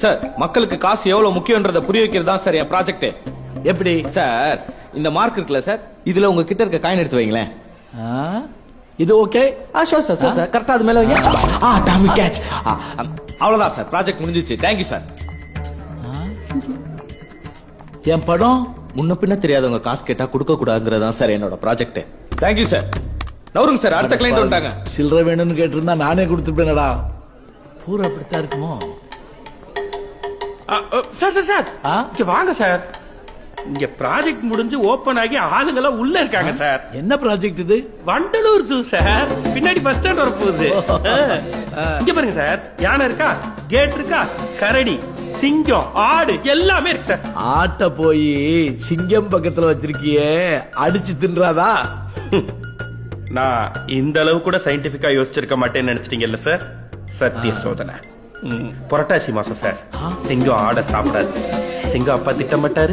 Sir மக்களுக்கு காசு எவ்வளவு முக்கியன்றத புரிய வைக்கிறது தான் சார் என் ப்ராஜெக்ட். எப்படி சார் இந்த மார்க் இருக்குல்ல சார், இதுல உங்க கிட்ட இருக்க காயின் எடுத்து வைங்களேன். இது ஓகே? Sure sir. சார் கரெக்டா அது மேல வைங்க. டாமி கேட்ச். அவ்வளவுதான் சார், ப்ராஜெக்ட் முடிஞ்சிச்சு. Thank you sir. என் படம் முன்ன பின்ன தெரியாதவங்க காசு கேட்டா கொடுக்க கூடாதுங்கறதான் சார் என்னோட ப்ராஜெக்ட். Thank you sir. நவருங்க சார், அடுத்த கிளைண்ட் வந்துட்டாங்க. சில்லறை வேணும்னு கேட்டிருந்தா நானே கொடுத்துருப்பேனடா. பூரா அப்படித்தான் இருக்குமோ? சார் சார் சார் இங்க வாங்க சார். இங்க ப்ராஜெக்ட் முடிஞ்சு ஓபன் ஆகி ஆளுங்கெல்லாம் உள்ள இருக்காங்க சார். என்ன ப்ராஜெக்ட் இது? Vandalur zoo sir. பின்னாடி பஸ் ஸ்டாண்ட் வர போகுது. இங்க பாருங்க சார், யானை இருக்கா, கேட் இருக்கா, கரடி, சிங்கம், ஆடு எல்லாமே இருக்கு சார். ஆட்ட போய் சிங்கம் பக்கத்துல வச்சிருக்கியே, அடிச்சு தின்றாதா? நான் இந்த அளவு கூட சயின்டிபிக்கா யோசிச்சிருக்க மாட்டேன்னு நினைச்சிட்டீங்கல்ல சார். சத்திய சோதனை. புரட்டாசி மாசம் சார். சிங்கம் ஆட சாப்பிடாது. சிங்கம் அப்பா திட்டமாட்டாரு.